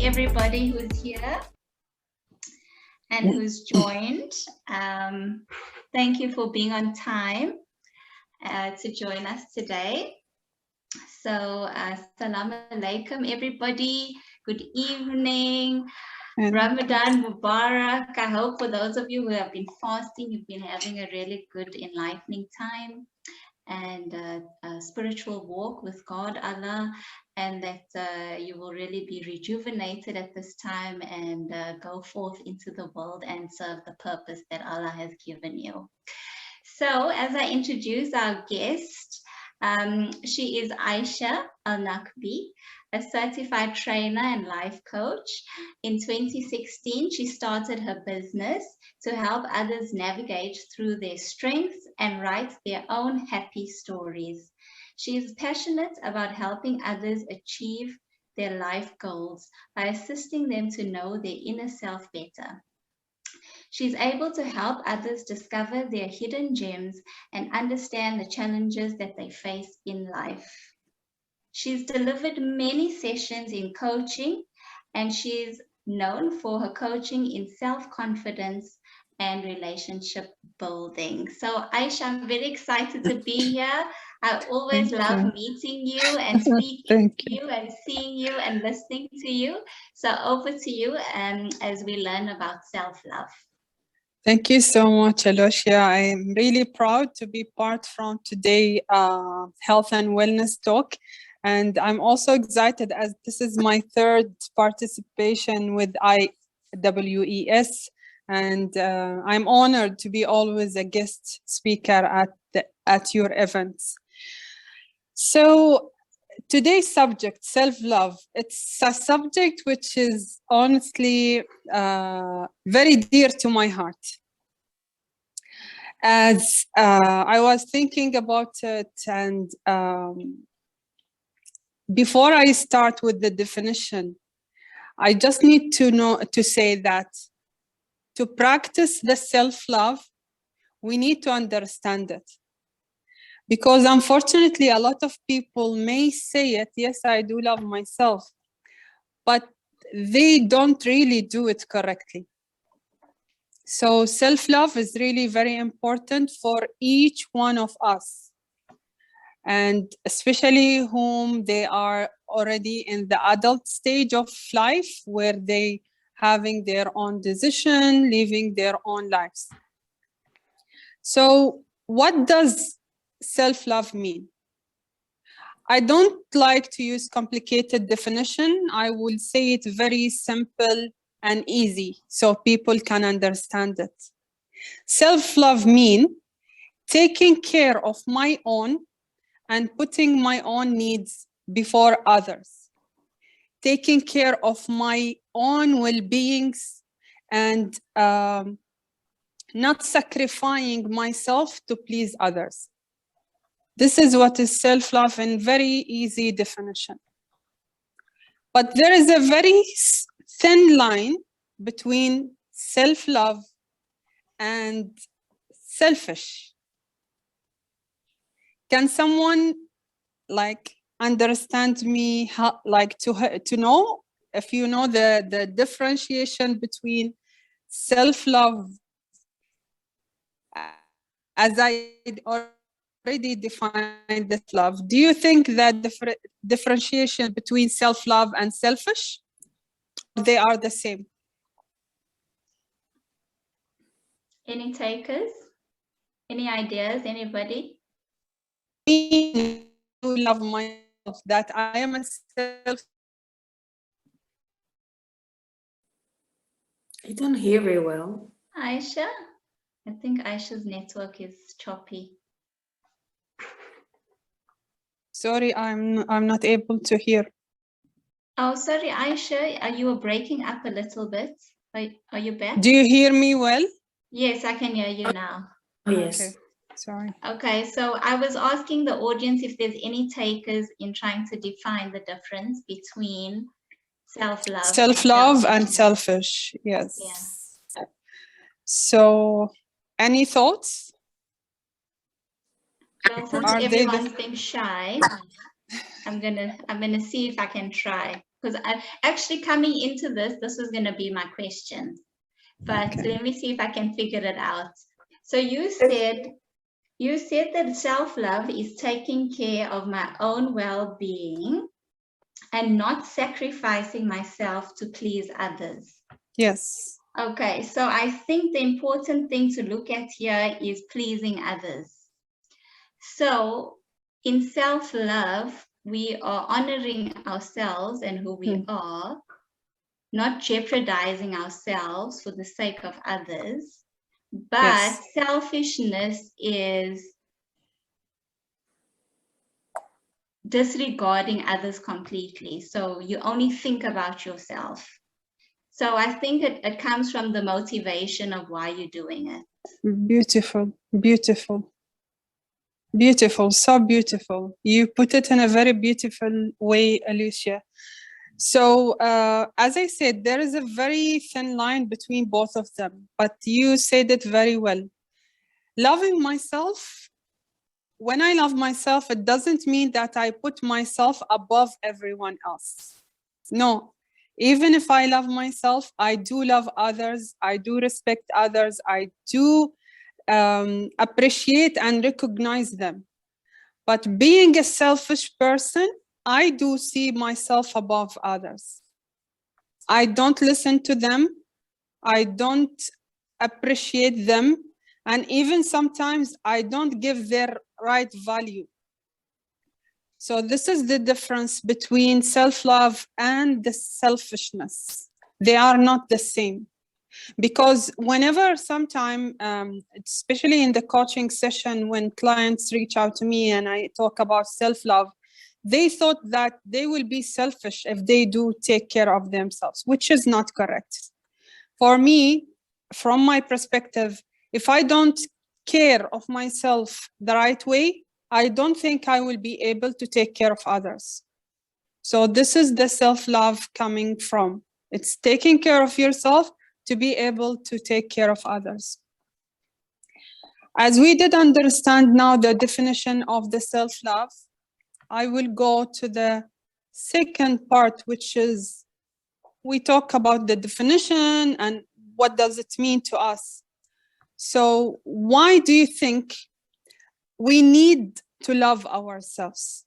everybody who's here and who's joined. Thank you for being on time to join us today. So, Assalamu alaikum, everybody. Good evening. Ramadan Mubarak. I hope for those of you who have been fasting, you've been having a really good, enlightening time and a spiritual walk with God, Allah, and that you will really be rejuvenated at this time and go forth into the world and serve the purpose that Allah has given you. So, as I introduce our guest, she is Aysha Al Naqbi, a certified trainer and life coach. In 2016, she started her business to help others navigate through their strengths and write their own happy stories. She is passionate about helping others achieve their life goals by assisting them to know their inner self better. She's able to help others discover their hidden gems and understand the challenges that they face in life. She's delivered many sessions in coaching, and she's known for her coaching in self-confidence and relationship building. So Aysha, I'm very excited to be here. I always love meeting you and speaking to you and seeing you and listening to you. So over to you as we learn about self-love. Thank you so much, Aloysia. I'm really proud to be part from today's health and wellness talk. And I'm also excited as this is my third participation with IWES. And I'm honored to be always a guest speaker at your events. So today's subject, self-love, it's a subject which is honestly very dear to my heart. As I was thinking about it, and before I start with the definition, I just need to say that to practice the self-love, we need to understand it. Because unfortunately, a lot of people may say it, yes, I do love myself, but they don't really do it correctly. So self-love is really very important for each one of us, and especially whom they are already in the adult stage of life where they having their own decision, living their own lives. So what does self-love mean? I don't like to use complicated definition. I will say it very simple and easy so people can understand it. Self-love means taking care of my own and putting my own needs before others. Taking care of my own well-beings and not sacrificing myself to please others. This is what is self-love in very easy definition. But there is a very thin line between self-love and selfish. Can someone understand me how, to know if you know the differentiation between self-love as I already defined this love? Do you think that the differentiation between self-love and selfish, they are the same? Any takers? Any ideas? Anybody? I love myself, that I am a self. I don't hear very well. Aysha? I think Aysha's network is choppy. Sorry, I'm not able to hear. Oh, sorry, Aysha, you were breaking up a little bit. Are you back? Do you hear me well? Yes, I can hear you now. Oh, yes. Okay. Sorry. Okay, so I was asking the audience if there's any takers in trying to define the difference between self-love. Self-love and selfish, yes. Yeah. So, any thoughts? Well, since everyone seems shy, I'm gonna see if I can try. because I actually coming into this was going to be my question, but Okay. let me see if I can figure it out. So you said that self-love is taking care of my own well-being and not sacrificing myself to please others. Yes. Okay, so I think the important thing to look at here is pleasing others. So in self-love, we are honoring ourselves and who we are, not jeopardizing ourselves for the sake of others. But Yes. selfishness is disregarding others completely. So you only think about yourself. So I think it comes from the motivation of why you're doing it. Beautiful, beautiful, beautiful, so beautiful. You put it in a very beautiful way, Alicia. So as I said, there is a very thin line between both of them, but you said it very well. Loving myself, when I love myself, it doesn't mean that I put myself above everyone else. No, even if I love myself, I do love others, I do respect others, I do appreciate and recognize them. But being a selfish person, I do see myself above others. I don't listen to them. I don't appreciate them. And even sometimes I don't give their right value. So this is the difference between self-love and the selfishness. They are not the same. Because whenever sometime, especially in the coaching session, when clients reach out to me and I talk about self-love, they thought that they will be selfish if they do take care of themselves, which is not correct. For me, from my perspective, if I don't care of myself the right way, I don't think I will be able to take care of others. So this is the self-love coming from. It's taking care of yourself to be able to take care of others. As we did understand now the definition of the self-love, I will go to the second part, which is we talk about the definition and what does it mean to us. So why do you think we need to love ourselves?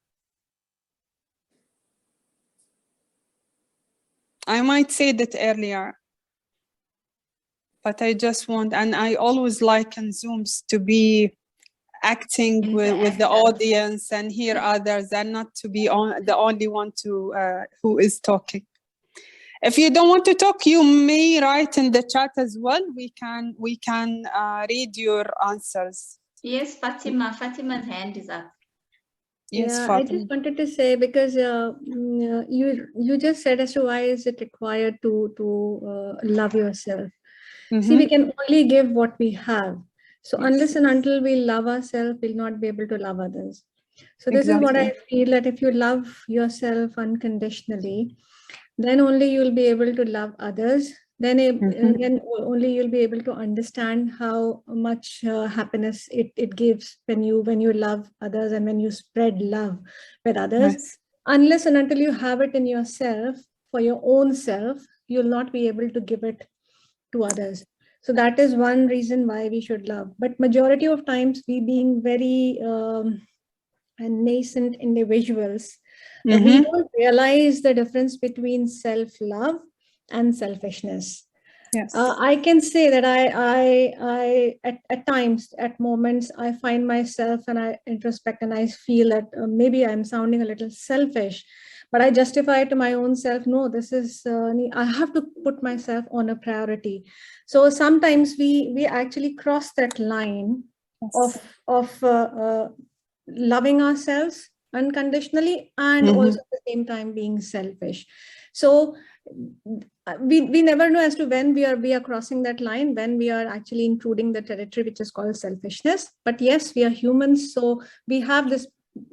I might say that earlier, but I just want, and I always like in Zooms to be acting with the audience and hear others and not to be the only one who is talking. If you don't want to talk, you may write in the chat as well. We can read your answers. Yes, Fatima. Fatima's hand is up. Yes, yeah, Fatima. I just wanted to say, because you just said as to why is it required to love yourself. See, we can only give what we have. So unless and until we love ourselves, we'll not be able to love others. So this is what I feel, that if you love yourself unconditionally, then only you'll be able to love others. Then only you'll be able to understand how much happiness it gives when you love others and when you spread love with others. Yes. Unless and until you have it in yourself, for your own self, you'll not be able to give it to others. So that is one reason why we should love. But majority of times, we being very nascent individuals, we don't realize the difference between self-love and selfishness. Yes. I can say that I at times, at moments, I find myself and I introspect and I feel that maybe I'm sounding a little selfish, but I justify it to my own self. No, this is, I have to put myself on a priority. So sometimes we actually cross that line of loving ourselves unconditionally and also at the same time being selfish. So we never know as to when we are crossing that line, when we are actually intruding the territory which is called selfishness. But yes, we are humans, so we have this,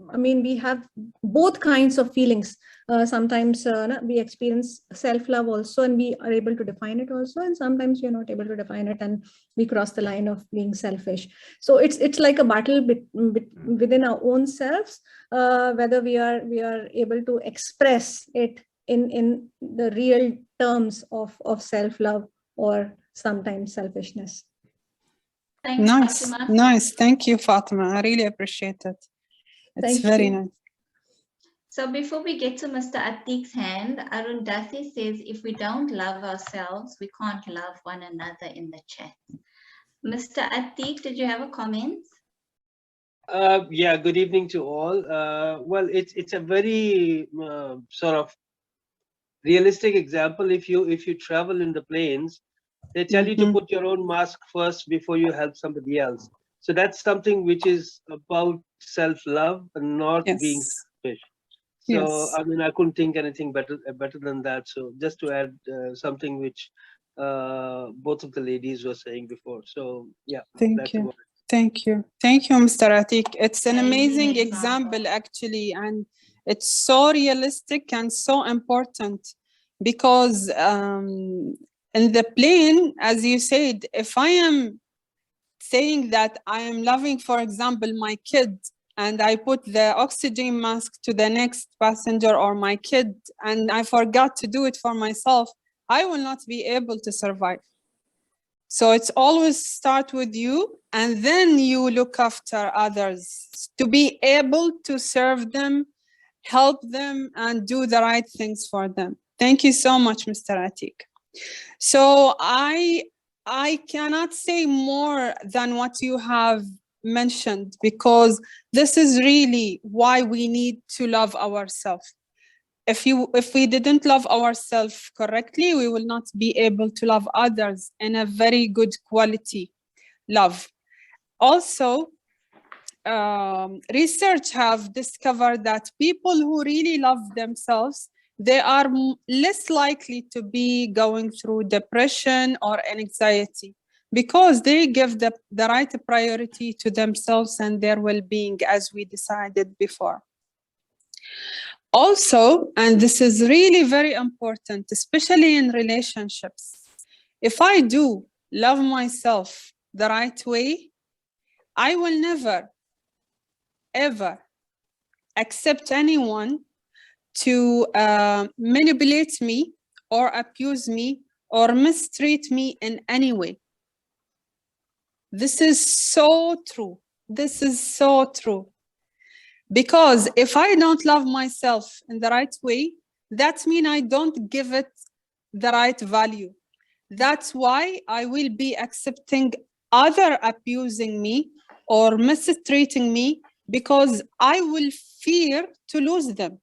I mean, we have both kinds of feelings. Sometimes we experience self-love also, and we are able to define it also, and sometimes we are not able to define it and we cross the line of being selfish. So it's like a battle within our own selves, whether we are able to express it in the real terms of self-love or sometimes selfishness. Thanks, Nice, Fatima. nice. Thank you, Fatima. I really appreciate it. It's Thank very you. nice. So before we get to Mr. Atik's hand, Arundhati says, if we don't love ourselves, we can't love one another in the chat. Mr. Atik, did you have a comment? Yeah, good evening to all. Well, it's a very sort of realistic example. If you travel in the planes, they tell you to put your own mask first before you help somebody else. So that's something which is about self-love and not being Yes. selfish. So Yes. I mean, I couldn't think anything better than that. So just to add something which both of the ladies were saying before. So yeah, Thank that's you. about it. Thank you. Thank you, Mr. Atik. It's an Amazing amazing example. example, actually, and it's so realistic and so important because in the plane, as you said, if I am saying that I am loving, for example, my kid, and I put the oxygen mask to the next passenger or my kid, and I forgot to do it for myself, I will not be able to survive. So it's always start with you, and then you look after others to be able to serve them, help them, and do the right things for them. Thank you so much, Mr. Atik. So I cannot say more than what you have mentioned, because this is really why we need to love ourselves. If we didn't love ourselves correctly, we will not be able to love others in a very good quality love. Also, research have discovered that people who really love themselves, they are less likely to be going through depression or anxiety, because they give the right priority to themselves and their well-being, as we decided before. Also, and this is really very important, especially in relationships, if I do love myself the right way, I will never, ever accept anyone to manipulate me or abuse me or mistreat me in any way. This is so true. This is so true. Because if I don't love myself in the right way, that means I don't give it the right value. That's why I will be accepting other abusing me or mistreating me, because I will fear to lose them.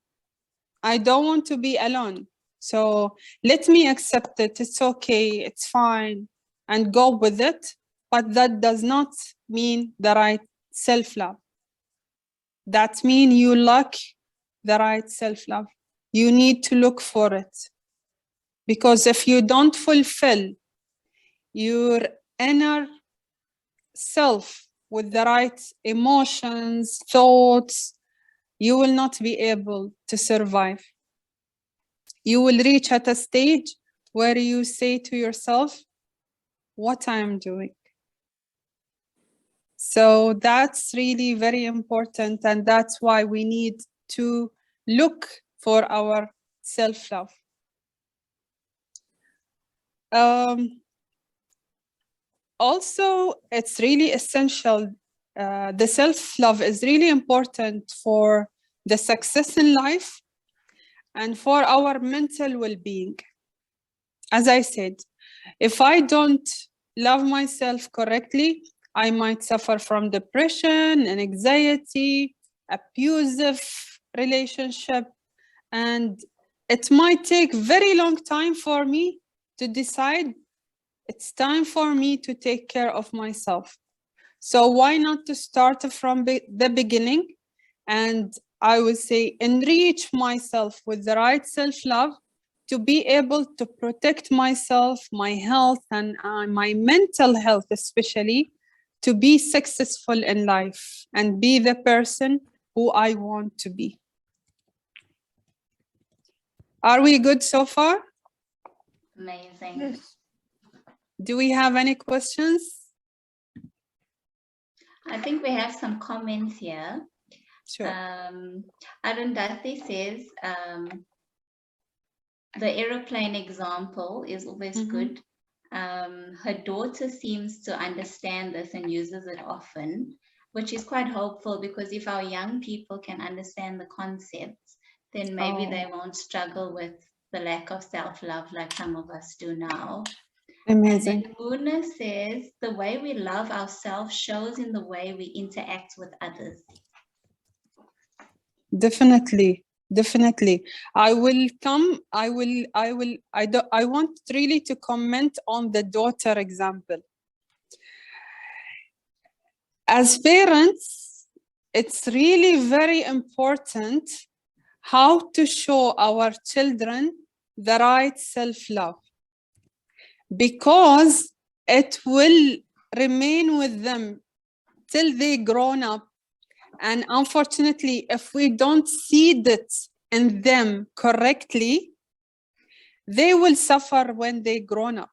I don't want to be alone. So let me accept it. It's okay. It's fine. And go with it. But that does not mean the right self-love. That means you lack the right self-love. You need to look for it. Because if you don't fulfill your inner self with the right emotions, thoughts, you will not be able to survive. You will reach at a stage where you say to yourself, what I am doing. So that's really very important, and that's why we need to look for our self-love. Also, it's really essential. The self-love is really important for the success in life and for our mental well-being. As I said, if I don't love myself correctly, I might suffer from depression and anxiety, abusive relationship, and it might take very long time for me to decide it's time for me to take care of myself. So why not to start from the beginning, and I would say enrich myself with the right self-love to be able to protect myself, my health, and my mental health especially, to be successful in life and be the person who I want to be. Are we good so far? Amazing. Yes. Do we have any questions? I think we have some comments here. Sure. Arundhati says, the aeroplane example is always good. Her daughter seems to understand this and uses it often, which is quite hopeful, because if our young people can understand the concepts, then maybe they won't struggle with the lack of self-love like some of us do now. Amazing. And then Muna says, the way we love ourselves shows in the way we interact with others. Definitely. I want really to comment on the daughter example. As parents, it's really very important how to show our children the right self-love, because it will remain with them till they grown up. And unfortunately, if we don't seed it in them correctly, they will suffer when they grown up,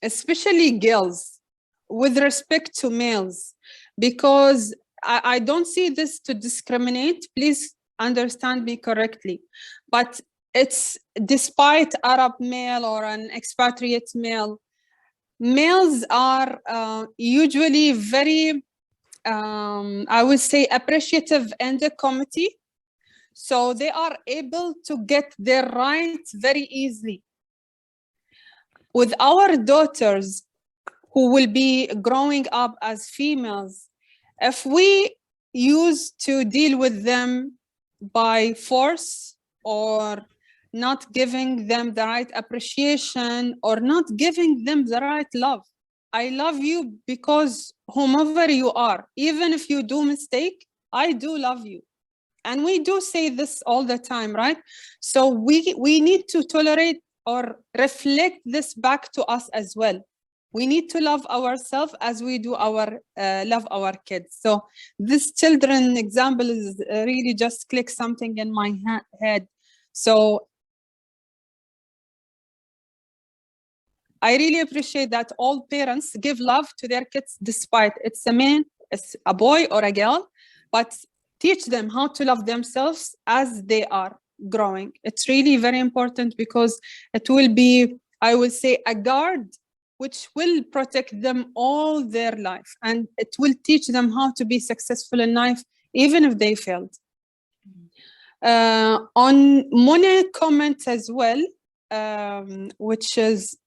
especially girls, with respect to males, because I don't see this to discriminate, please understand me correctly, but it's despite Arab male or an expatriate male, males are usually very, I would say, appreciative in the committee. So they are able to get their rights very easily. With our daughters who will be growing up as females, if we used to deal with them by force or not giving them the right appreciation or not giving them the right love, I love you because whomever you are, even if you do mistake, I do love you. And we do say this all the time, right? So we need to tolerate or reflect this back to us as well. We need to love ourselves as we do love our kids. So this children example is really just click something in my head. So I really appreciate that all parents give love to their kids, despite it's a man, it's a boy or a girl, but teach them how to love themselves as they are growing. It's really very important, because it will be, I will say, a guard which will protect them all their life, and it will teach them how to be successful in life, even if they failed. On Mona comment as well, which is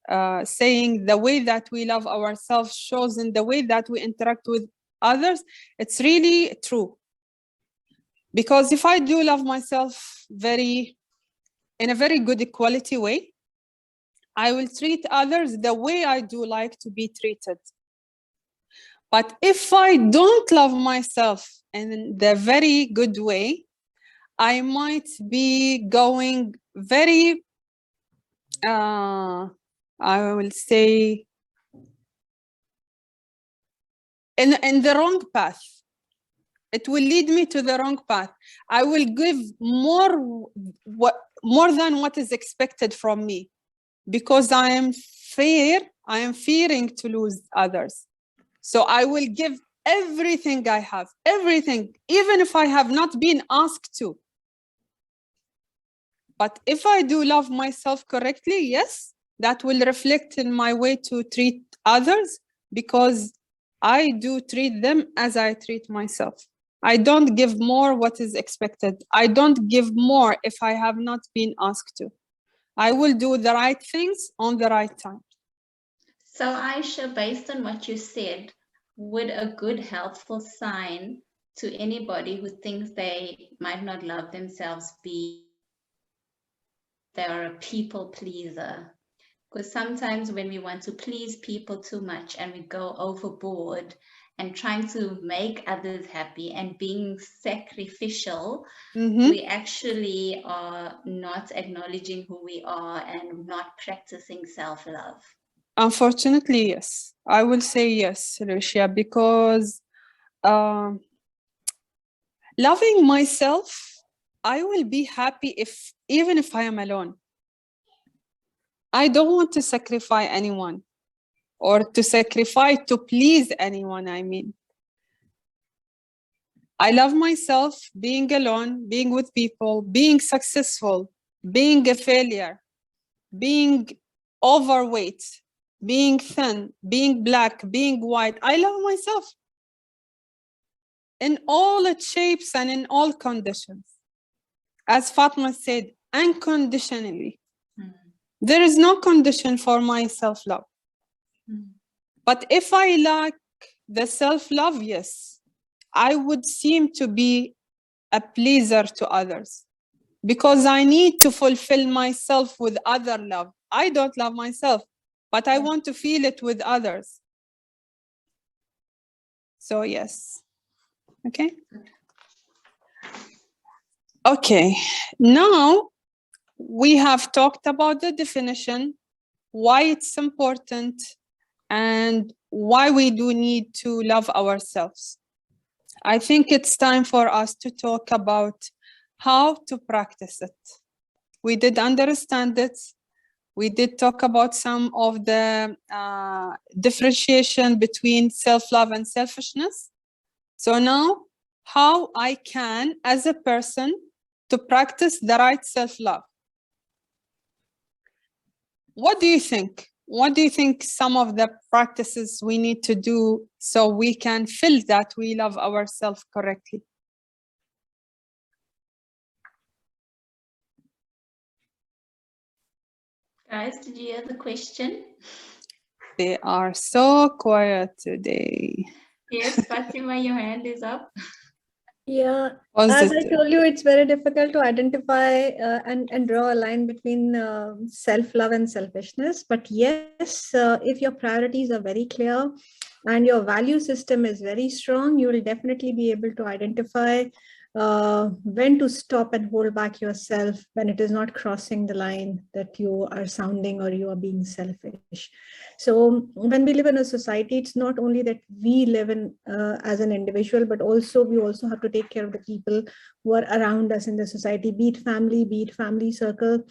saying the way that we love ourselves shows in the way that we interact with others. It's really true. Because if I do love myself in a very good quality way, I will treat others the way I do like to be treated. But if I don't love myself in the very good way, I might be going very, I will say, in the wrong path. It will lead me to the wrong path. I will give more than what is expected from me, because I am fearing to lose others. So I will give everything I have, everything, even if I have not been asked to. But if I do love myself correctly, yes, that will reflect in my way to treat others, because I do treat them as I treat myself. I don't give more what is expected. I don't give more if I have not been asked to. I will do the right things on the right time. So Aysha, based on what you said, would a good helpful sign to anybody who thinks they might not love themselves be they are a people pleaser? Because sometimes when we want to please people too much and we go overboard and trying to make others happy and being sacrificial, we actually are not acknowledging who we are and not practicing self-love. Unfortunately, yes. I will say yes, Lucia, because loving myself, I will be happy even if I am alone. I don't want to sacrifice anyone or to sacrifice to please anyone, I mean. I love myself being alone, being with people, being successful, being a failure, being overweight, being thin, being black, being white. I love myself in all its shapes and in all conditions. As Fatma said, unconditionally. There is no condition for my self-love. But if I lack the self-love, yes, I would seem to be a pleaser to others because I need to fulfill myself with other love. I don't love myself, but I want to feel it with others. So yes. Okay. Okay. Now we have talked about the definition, why it's important, and why we do need to love ourselves. I think it's time for us to talk about how to practice it. We did understand it. We did talk about some of the differentiation between self-love and selfishness. So now, how I can, as a person, to practice the right self-love. What do you think? What do you think some of the practices we need to do so we can feel that we love ourselves correctly? Guys, did you hear the question? They are so quiet today. Yes, Fatima, your hand is up. Yeah, Positive. as I told you, it's very difficult to identify and draw a line between self-love and selfishness. But yes, if your priorities are very clear and your value system is very strong, you will definitely be able to identify when to stop and hold back yourself when it is not crossing the line that you are sounding or you are being selfish. So when we live in a society, it's not only that we live in as an individual, but also we also have to take care of the people who are around us in the society, be it family circle.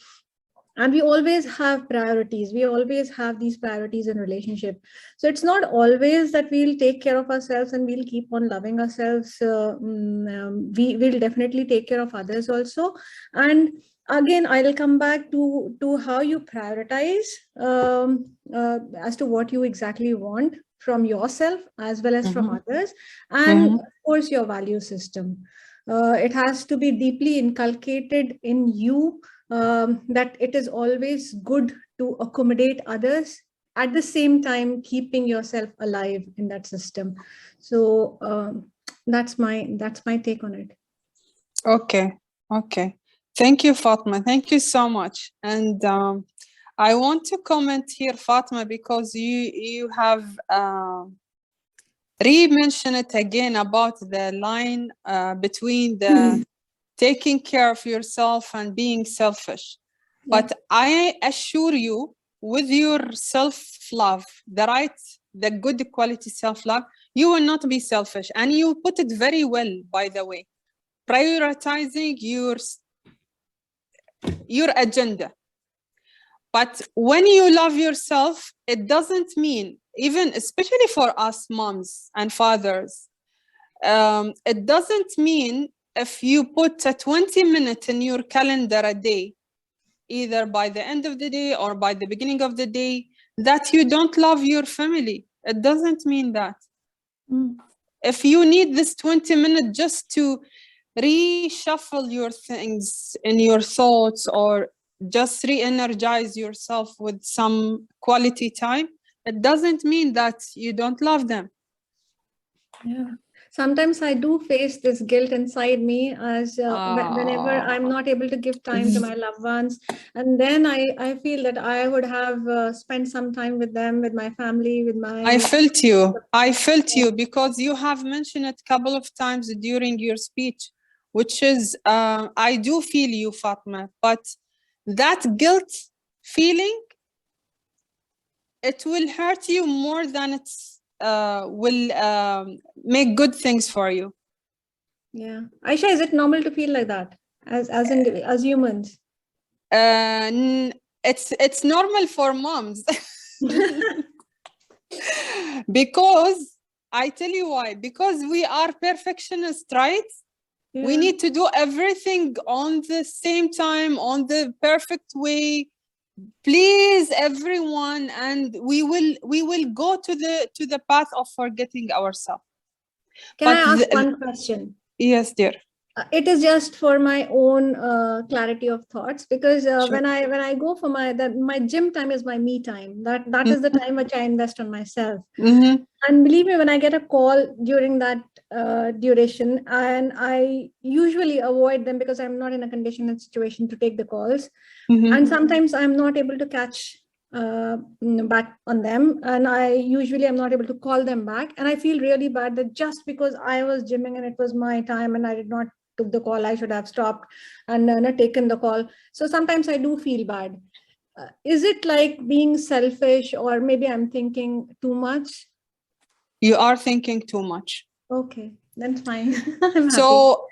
And we always have priorities. We always have these priorities in relationship. So it's not always that we'll take care of ourselves and we'll keep on loving ourselves. We will definitely take care of others also. And again, I'll come back to how you prioritize as to what you exactly want from yourself as well as from others. And of course, your value system. It has to be deeply inculcated in you that it is always good to accommodate others, at the same time keeping yourself alive in that system. So that's my take on it. Okay. Thank you, Fatma. Thank you so much. And I want to comment here, Fatma, because you have re-mentioned it again about the line between the taking care of yourself and being selfish. But I assure you, with your self-love, the good quality self-love, you will not be selfish. And you put it very well, by the way, prioritizing your agenda. But when you love yourself, it doesn't mean, even especially for us moms and fathers, it doesn't mean if you put a 20 minutes in your calendar a day, either by the end of the day or by the beginning of the day, that you don't love your family. It doesn't mean that. If you need this 20 minutes just to reshuffle your things in your thoughts or just re-energize yourself with some quality time, it doesn't mean that you don't love them. Yeah. Sometimes I do face this guilt inside me as whenever I'm not able to give time to my loved ones. And then I feel that I would have spent some time with them, with my family, with my... I felt you because you have mentioned it a couple of times during your speech, which is, I do feel you, Fatma, but that guilt feeling, it will hurt you more than it's will make good things for you. Yeah. Aysha, is it normal to feel like that as humans? It's normal for moms. Because I tell you why, because we are perfectionists, right? We need to do everything on the same time, on the perfect way. Please, everyone, and we will go to the path of forgetting ourselves. Can I ask one question? Yes, dear. It is just for my own clarity of thoughts, because when I go for my gym time is my me time. That is the time which I invest on myself. And believe me, when I get a call during that duration, and I usually avoid them because I'm not in a condition and situation to take the calls, and sometimes I'm not able to catch back on them, and I usually am not able to call them back, and I feel really bad that just because I was gymming and it was my time and I did not took the call, I should have stopped and not taken the call. So sometimes I do feel bad. Is it like being selfish, or maybe I'm thinking too much? You are thinking too much. Okay, then fine. I'm so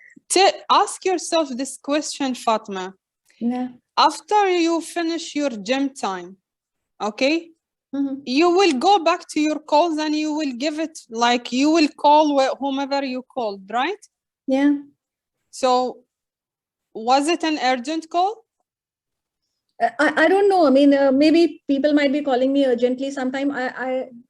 ask yourself this question, Fatma. Yeah. After you finish your gym time, okay, you will go back to your calls and you will give it, like you will call whomever you called, right? Yeah. So was it an urgent call? I don't know. I mean, maybe people might be calling me urgently. Sometime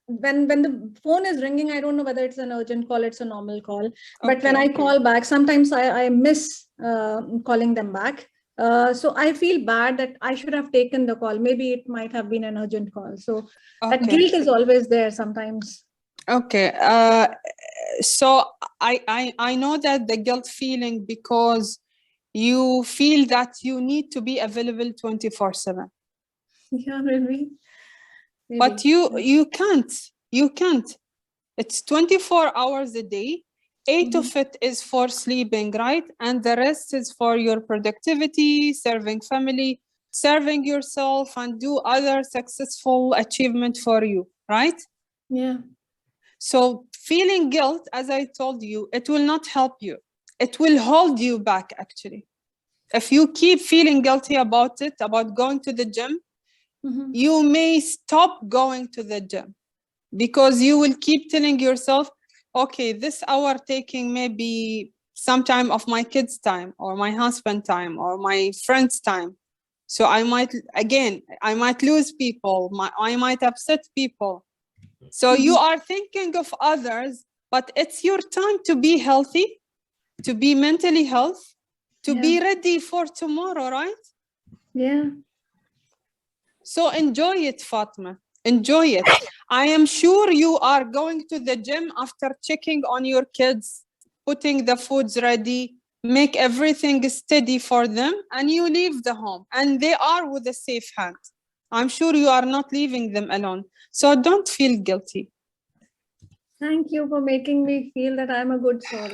when the phone is ringing, I don't know whether it's an urgent call, it's a normal call. But when I call back, sometimes I miss calling them back. So I feel bad that I should have taken the call. Maybe it might have been an urgent call. So that guilt is always there sometimes. Okay. So I know that the guilt feeling, because you feel that you need to be available 24/7. Yeah, maybe. But you can't. It's 24 hours a day. 8 of it is for sleeping, right? And the rest is for your productivity, serving family, serving yourself, and do other successful achievement for you, right? Yeah. So feeling guilt, as I told you, it will not help you. It will hold you back, actually. If you keep feeling guilty about it, about going to the gym, you may stop going to the gym, because you will keep telling yourself, okay, this hour taking maybe some time of my kids' time, or my husband time, or my friend's time. So I might lose people, I might upset people. So you are thinking of others, but it's your time to be healthy, to be mentally healthy, to be ready for tomorrow, right? Yeah. So enjoy it, Fatma. Enjoy it. I am sure you are going to the gym after checking on your kids, putting the foods ready, make everything steady for them, and you leave the home. And they are with a safe hand. I'm sure you are not leaving them alone. So don't feel guilty. Thank you for making me feel that I'm a good soul.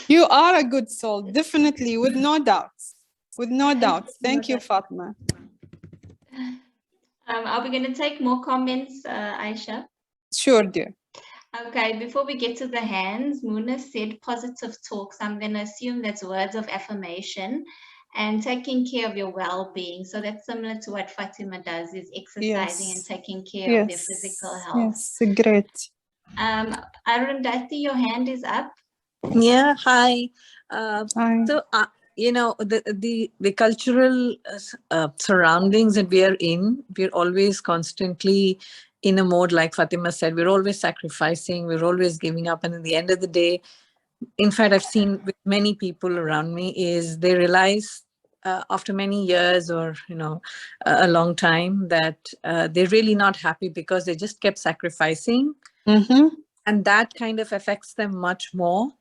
You are a good soul, definitely, with no doubts. With no doubts. Thank you, Fatma. Are we going to take more comments, Aysha? Sure, dear. Okay, before we get to the hands, Muna said positive talks. I'm going to assume that's words of affirmation and taking care of your well-being. So that's similar to what Fatima does, is exercising and taking care of their physical health. Yes, great. Arundhati, your hand is up. Yeah, hi. Hi. So, you know, the cultural surroundings that we are in, we're always constantly in a mode, like Fatima said, we're always sacrificing, we're always giving up. And at the end of the day, in fact, I've seen with many people around me, is they realize after many years, or, you know, a long time, that they're really not happy because they just kept sacrificing. And that kind of affects them much more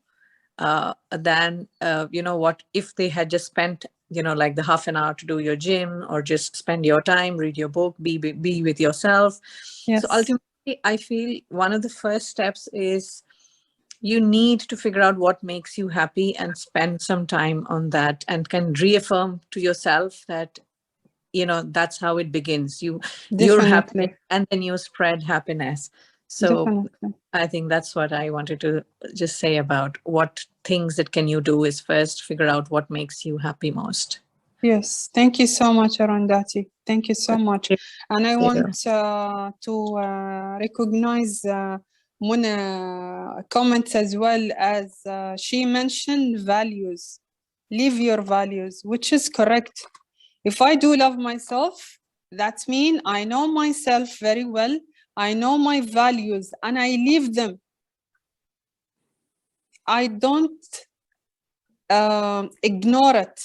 than, you know, what if they had just spent, you know, like the half an hour to do your gym, or just spend your time, read your book, be with yourself. So ultimately, I feel one of the first steps is you need to figure out what makes you happy and spend some time on that, and can reaffirm to yourself that, you know, that's how it begins. You're happy, and then you spread happiness. So I think that's what I wanted to just say about what things that can you do is first figure out what makes you happy most. Yes, thank you so much, Arundhati. Thank you so much. And I want to recognize Muna comments as well as she mentioned values. Live your values, which is correct. If I do love myself, that means I know myself very well. I know my values and I live them. I don't ignore it.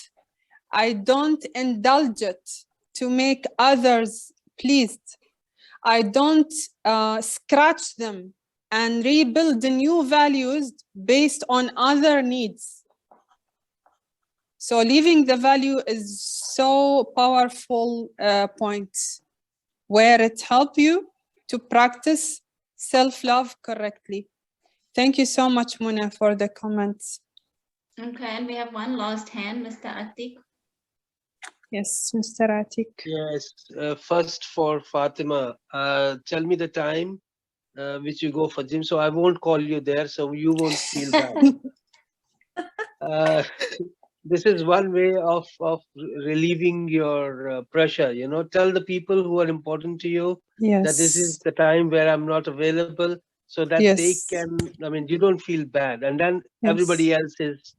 I don't indulge it to make others pleased. I don't scratch them and rebuild the new values based on other needs. So leaving the value is so powerful point where it helps you to practice self-love correctly. Thank you so much, Muna, for the comments. Okay, and we have one last hand, Mr. Atik. Yes, Mr. Atik. Yes, first for Fatima, tell me the time which you go for gym, so I won't call you there, so you won't feel bad. This is one way of relieving your pressure. You know, tell the people who are important to you that this is Yes. the time where I'm not available, so that they Yes. can. I mean, you don't feel bad, and then Yes. everybody else is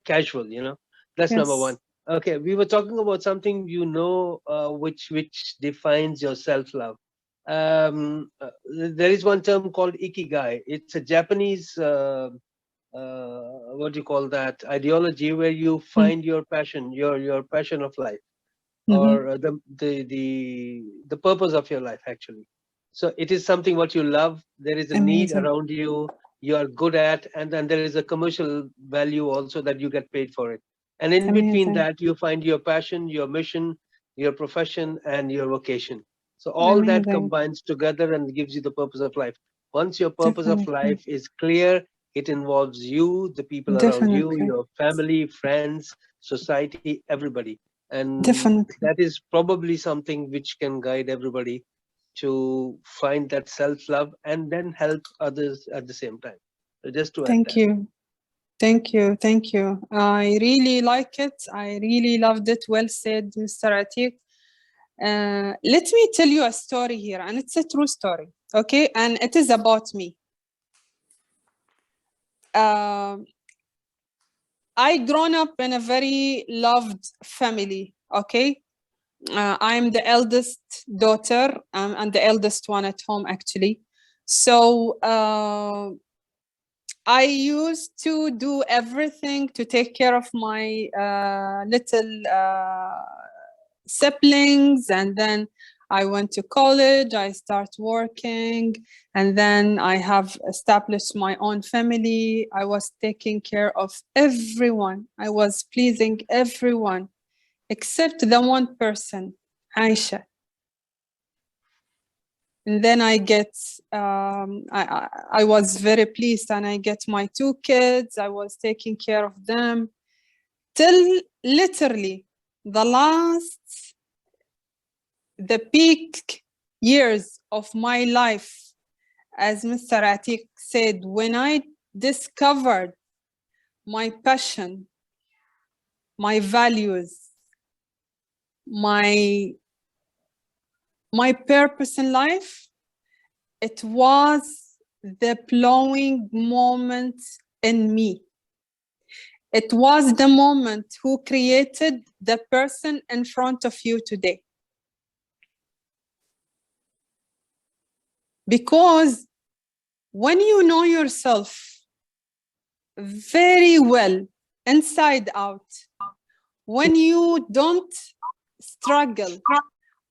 casual. You know, that's number Yes. one. Okay, we were talking about something which defines your self-love. There is one term called ikigai. It's a Japanese what do you call that, ideology where you find your passion, your passion of life, or the purpose of your life actually. So it is something what you love. There is a need Amazing. around you, you are good at, and then there is a commercial value also that you get paid for it. And in between Amazing. that, you find your passion, your mission, your profession, and your vocation. So all that Amazing. combines together and gives you the purpose of life. Once your purpose of Definitely. life is clear, it involves you, the people around you, Definitely. your family, friends, society, everybody. And Definitely. that is probably something which can guide everybody to find that self-love and then help others at the same time. So just to add Thank that. you. Thank you. Thank you. I really like it. I really loved it. Well said, Mr. Atik. Let me tell you a story here, and it's a true story, okay? And it is about me. I grown up in a very loved family, okay? I'm the eldest daughter, and the eldest one at home, actually. So I used to do everything to take care of my little siblings, and then I went to college, I start working, and then I have established my own family. I was taking care of everyone. I was pleasing everyone except the one person, Aisha. And then I get, I was very pleased, and I get my 2 kids. I was taking care of them till literally the peak years of my life, as Mr. Atik said, when I discovered my passion, my values, my purpose in life, it was the blowing moment in me. It was the moment who created the person in front of you today. Because when you know yourself very well, inside out, when you don't struggle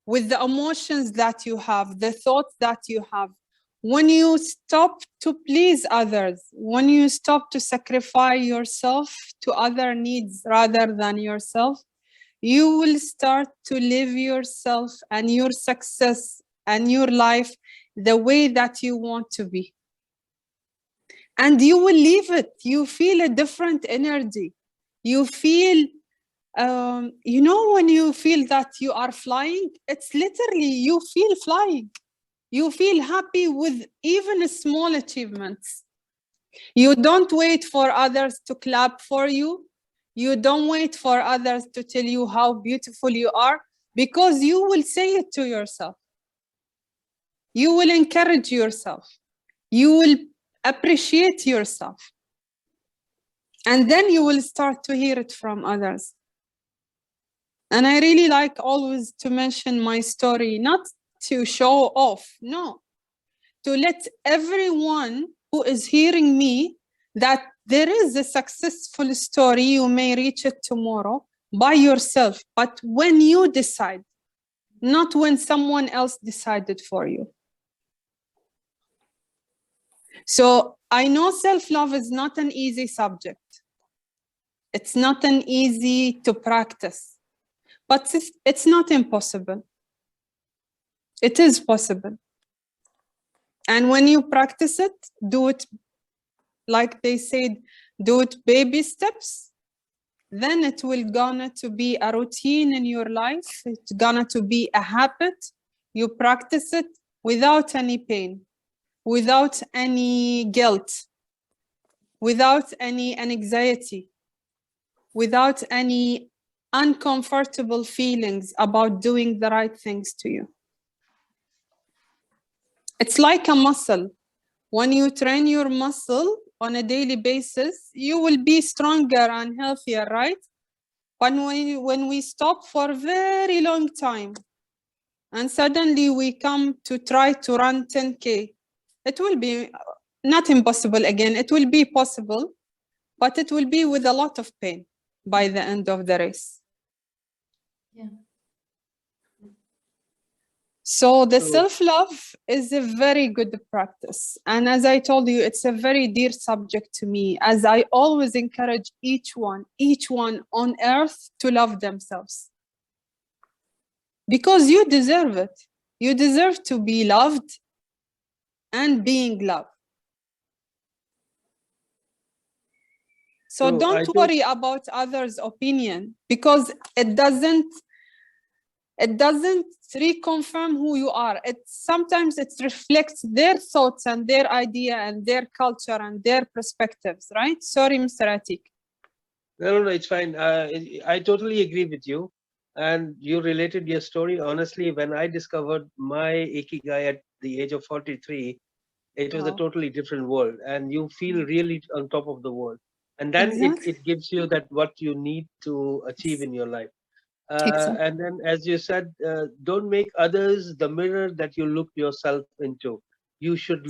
with the emotions that you have, the thoughts that you have, when you stop to please others, when you stop to sacrifice yourself to other needs rather than yourself, you will start to live yourself and your success and your life the way that you want to be. And you will leave it. You feel a different energy. You feel, you know, when you feel that you are flying, it's literally you feel flying. You feel happy with even small achievements. You don't wait for others to clap for you. You don't wait for others to tell you how beautiful you are, because you will say it to yourself. You will encourage yourself. You will appreciate yourself. And then you will start to hear it from others. And I really like always to mention my story, not to show off, no, to let everyone who is hearing me that there is a successful story. You may reach it tomorrow by yourself, but when you decide, not when someone else decided for you. So I know self-love is not an easy subject. It's not an easy to practice, but it's not impossible. It is possible. And when you practice it, do it, like they said, do it baby steps, then it will gonna to be a routine in your life. It's gonna to be a habit. You practice it without any pain, without any guilt, without any anxiety, without any uncomfortable feelings about doing the right things to you. It's like a muscle. When you train your muscle on a daily basis, you will be stronger and healthier, right? But when we stop for a very long time and suddenly we come to try to run 10K, it will be not impossible again. It will be possible, but it will be with a lot of pain by the end of the race. Yeah. So the self-love is a very good practice. And as I told you, it's a very dear subject to me, as I always encourage each one on earth to love themselves. Because you deserve it. You deserve to be loved and being loved. So don't worry about others' opinion, because it doesn't reconfirm who you are. Sometimes it reflects their thoughts and their idea and their culture and their perspectives, right? Sorry, Mr. Atik. No, it's fine. I totally agree with you. And you related your story. Honestly, when I discovered my Ikigai at the age of 43, it was a totally different world. And you feel really on top of the world. And then Exactly. it gives you that what you need to achieve in your life. And then, as you said, don't make others the mirror that you look yourself into. You should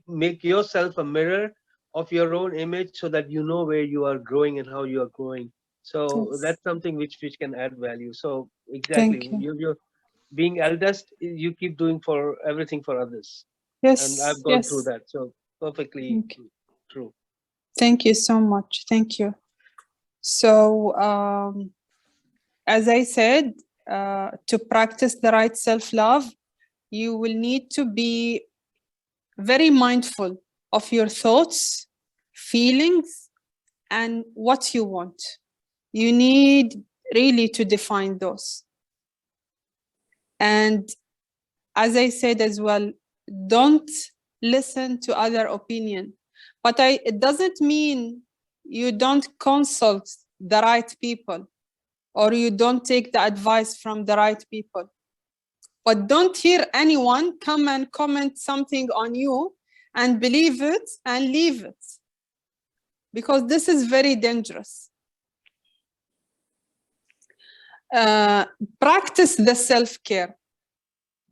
make yourself a mirror of your own image, so that you know where you are growing and how you are growing. So that's something which can add value. So exactly, Thank you. you're being eldest, you keep doing for everything for others. Yes. And I've gone through that. So perfectly true. Thank you so much. Thank you. So as I said, to practice the right self-love, you will need to be very mindful of your thoughts, feelings, and what you want. You need really to define those. And as I said as well, don't listen to other opinion. But it doesn't mean you don't consult the right people, or you don't take the advice from the right people. But don't hear anyone come and comment something on you and believe it and leave it, because this is very dangerous. Practice the self-care.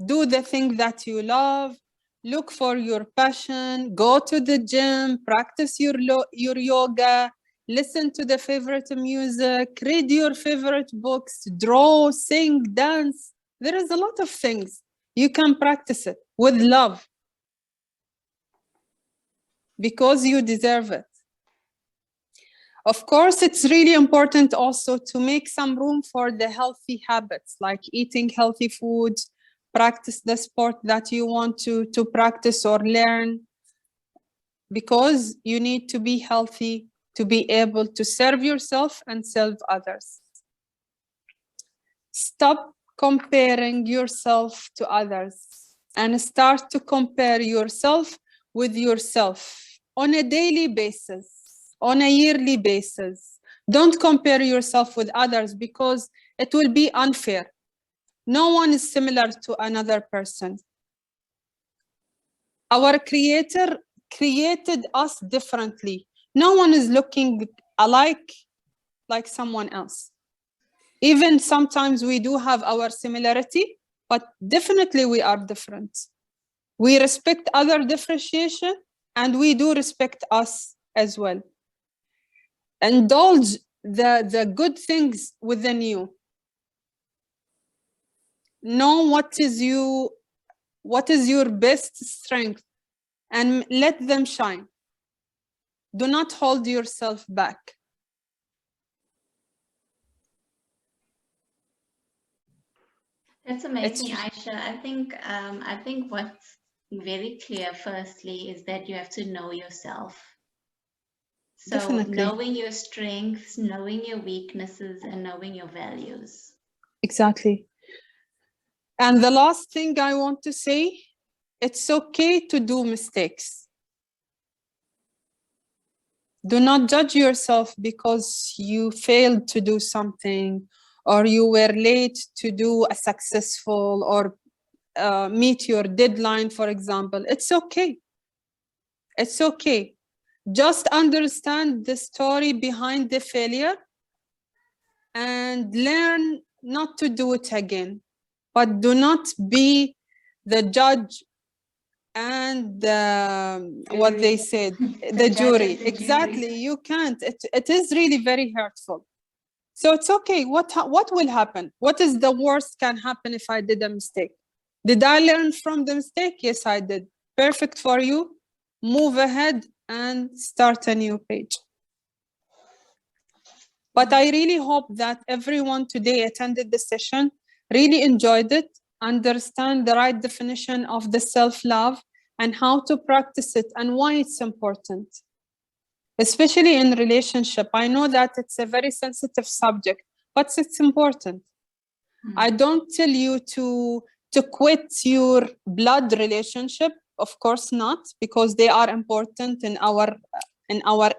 Do the thing that you love. Look for your passion. Go to the gym. Practice your yoga. Listen to the favorite music. Read your favorite books. Draw, sing, dance. There is a lot of things. You can practice it with love, because you deserve it. Of course, it's really important also to make some room for the healthy habits, like eating healthy food, practice the sport that you want to practice or learn, because you need to be healthy to be able to serve yourself and serve others. Stop comparing yourself to others and start to compare yourself with yourself on a daily basis, on a yearly basis. Don't compare yourself with others, because it will be unfair. No one is similar to another person. Our Creator created us differently. No one is looking alike like someone else. Even sometimes we do have our similarity, but definitely we are different. We respect other differentiation, and we do respect us as well. Indulge the good things within you. Know what is your best strength, and let them shine. Do not hold yourself back. That's amazing, Aysha. I think what's very clear, firstly, is that you have to know yourself. So Definitely. knowing your strengths, knowing your weaknesses, and knowing your values. Exactly. And the last thing I want to say, it's okay to do mistakes. Do not judge yourself because you failed to do something, or you were late to do a successful or meet your deadline, for example. It's okay. It's okay. Just understand the story behind the failure and learn not to do it again. But do not be the judge and what they said, the jury. Exactly. You can't. It is really very hurtful. So it's okay. What will happen? What is the worst can happen if I did a mistake? Did I learn from the mistake? Yes, I did. Perfect for you. Move ahead and start a new page. But I really hope that everyone today attended the session, really enjoyed it, understand the right definition of the self-love and how to practice it and why it's important, especially in relationship. I know that it's a very sensitive subject, but it's important. I don't tell you to quit your blood relationship, of course not, because they are important in our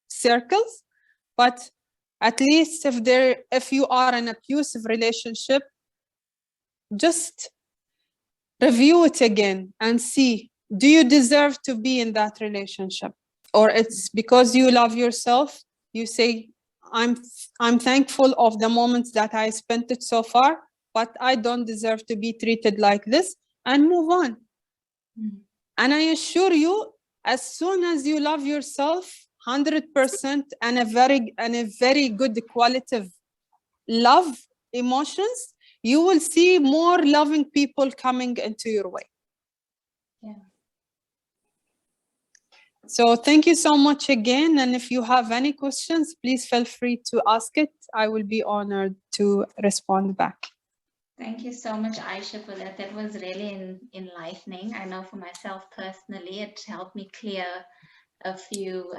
circles. But at least if you are in an abusive relationship, just review it again and see, do you deserve to be in that relationship? Or it's because you love yourself, you say, I'm thankful of the moments that I spent it so far, but I don't deserve to be treated like this, and move on. And I assure you, as soon as you love yourself 100% and a very good qualitative love emotions, you will see more loving people coming into your way. Yeah. So thank you so much again. And if you have any questions, please feel free to ask it. I will be honored to respond back. Thank you so much, Aysha, for that. That was really enlightening. I know for myself personally, it helped me clear a few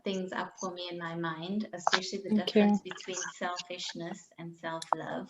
things up for me in my mind, especially the difference between selfishness and self-love.